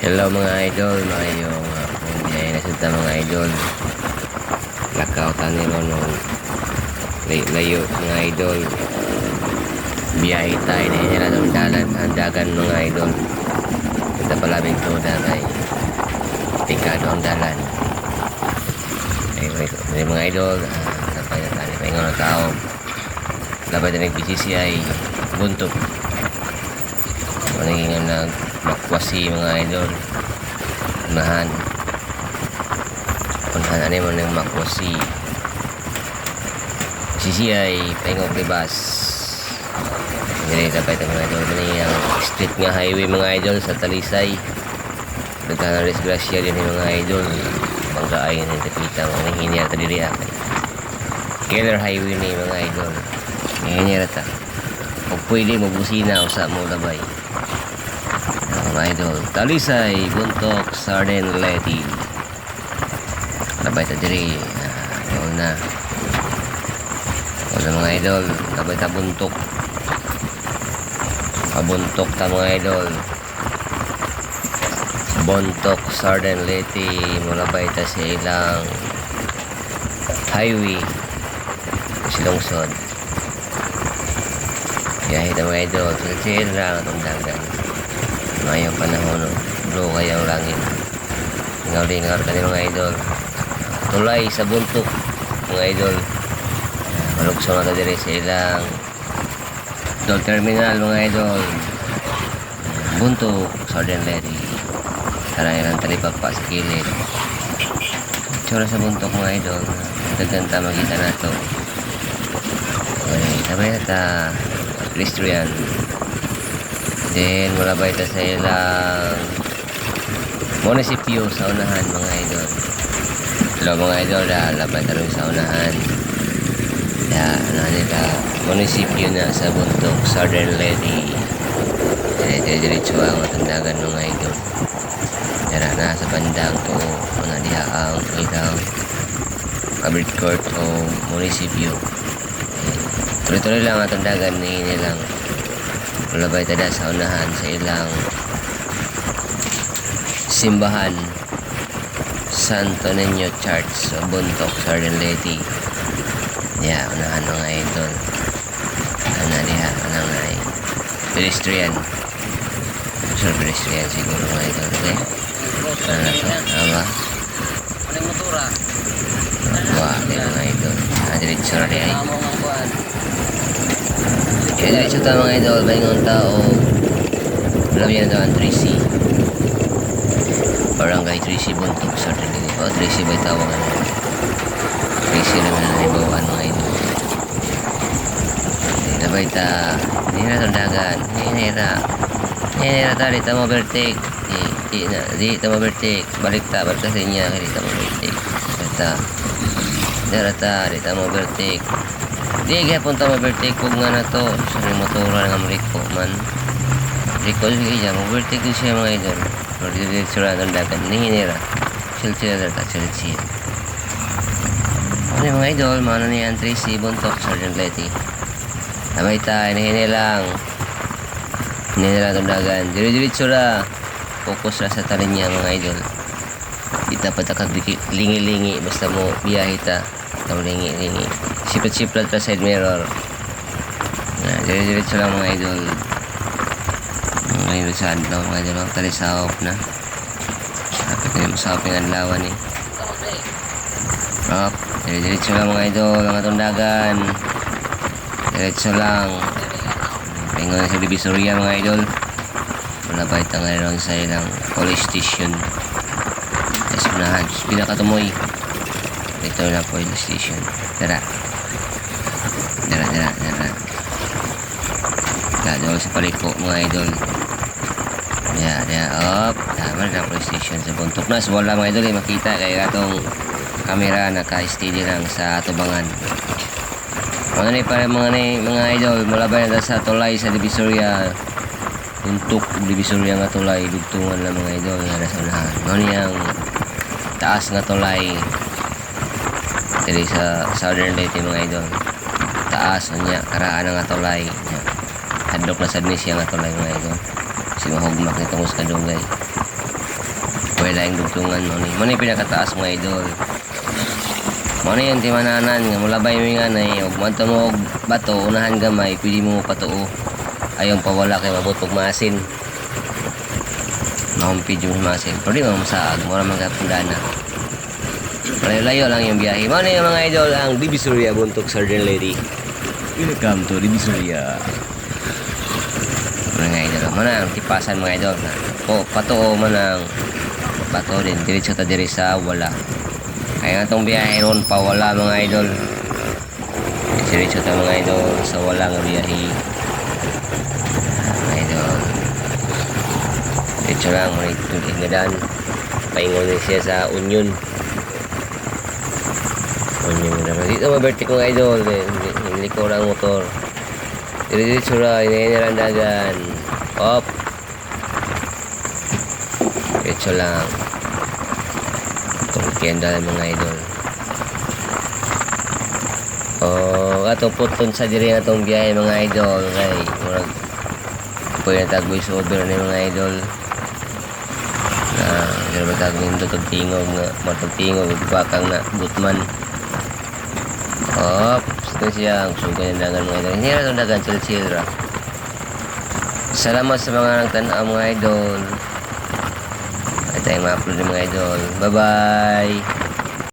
Hello mga idol, mayong biyahe na sa mga idol. Lakautan nilo nung layo mga idol. Biyahe tayo na nila ng dagan mga idol. Kita palabing tuda kay tikado ang dalan. Ay mga idol, napay na tayo paingon ng tao. Labay na nag-BCCI buntok. Maningin na makwasi mga idol. Unahan ano mo ng makwasi CCI paingog libas. Hindi dapat ang mga idol yung street nga highway mga idol sa Talisay. Nagkana disgrasya din yung mga idol. Banggaay ng tapita mga hinihira ta diri akay killer highway ni mga idol. Hinihira ta kung pwede magbusina usa mo labay mga idol. Talisay Buntok Sarden Leti labay ta diri yun na mga idol. Labay ta buntok pabuntok ta mga idol. Buntok Sarden Leti mulabay ta sa ilang highway silungsod biyahe ta mga idol sa sira ang dagan ngayong panahon blue kayang langit lingaw-lingaw kani mga idol. Tulay sa buntok mga idol. Malugso na ta diri sa ilang Dol Terminal mga idol. Buntok Sarden Leti karang ilang talipap pa sa kilid. Tsura sa buntok mga idol. Gaganta makita na to. Okay, sabay na ta pedestrian. Then mulabay ta sa ilang munisipyo sa unahan mga idol. Hello mga idol, labay ta rin sa unahan. Ano nila munisipyo na sa Buntok Sarden Leti. Diretso ang matandagan mga idol. Dara na sa bandang to mga diha ang ilang Abrid Court o munisipyo. Tuloy-tuloy lang ang tandagan ni nilang labay tada sa unahan sa ilang simbahan Santo Niño Church sa Buntok Sarden Leti. Unahan mga idol. Ano diha anang ay pedestrian. Sure pedestrian siguro mga idol. Okay? Ano na to? Ama? Anong motora? Mga idol. Diretso na rin ay. Diretso ta mga idol. Baingon tao. Alam yan daw ang 3C. Barangay 3C Buntok Sarden Leti. 3C ba tawag ano? 3C naman ang ibawaan mga idol. Labay ta. Hindi na itong dagan. Hinira ta. Di ta mo overtake. Di ta mo overtake. Balik ta sa inya. Di ta mo overtake. Di ta mo overtake. Di kaya punta mo overtake. Huwag nga na to. Sorry motora ng Rico man. Rico siya. Overtake din siya mga idol. Pero di sura ng dagan. Hinira. Chill ta. Chill. Ano mga idol. Mana niyan 3C Buntok Sarden Leti. Labay ta. Hinilang itong dagan. Diretso ra. Focus ra sa talin niya mga idol. Di dapat lingi-lingi basta mo biyahe ta. Lingi-lingi. Siplat ta side mirror. Diretso lang mga idol. Ngayon sa adlaw mga idol. Talisawop na. Kapit na yung masawapin ang lawan eh. Diretso lang mga idol. Ang atong dagan. Diretso lang. Paingon na sa Divisoria mga idol. Malabay ta ngayon sa ilang police station. Sa unahan. Pinakatumoy. Ito na police station. Dara. Doon sa paliko mga idol. Up. Tama na police station sa Buntok na. So wala mga idol makita kaya katong kamera naka-steady lang sa tubangan. Mga idol malabay na sa tulay sa Divisoria. Buntok Divisoria nga tulay dugtungan lang mga idol nga sa unahan. Niyang taas nga tulay diri sa Southern Leyte mga idol. Taas niya karaan nga tulay. Hadlok na sad ni siya nga tulay mga idol. Kasi mahugmak nitong kadugay. Pwede yung dugtungan mo ni. Muna yung pinakataas mga idol. Muna yung timananan nga mula ba yung nga na huwag manto mo og bato unahan gamay pwede mo patuo. Ayaw pawala kay mabutok masin. Mahumpid yung masin. Pero di mo masaag. Mura magkapundana. Malayo lang yung biyahe. Muna yung mga idol ang Divisoria Buntok Sergeant Lady. Welcome to Divisoria. Mga idol. Muna ang tipasan mga idol. Patuo mo ng bato din. Diretso ta diri sa wala. Kaya nga itong biyahe ron pawala mga idol. Diretso ta mga idol sa wala nga biyahe. Mga idol. Diretso lang. Muna itong ingadan. Paingon din siya sa Union. Dito maberti ko mga idol. Hindi ko lang motor. Diretso ra. Inayin dagan. Op. Diretso lang. Itong kenda ng mga idol. Atong puton sa diri na itong biyahe mga idol. Kay murag pwede na tagboy sa over na mga idol. Dili ba tagboy yung tutog tingog nga matog tingog bakang na gutman. Ito siya ang suga ng dagan mga idol. Hindi na itong dagan chill ra. Salamat sa mga nagtanaw mga idol. At tayong ma-upload ng mga idol. Bye bye.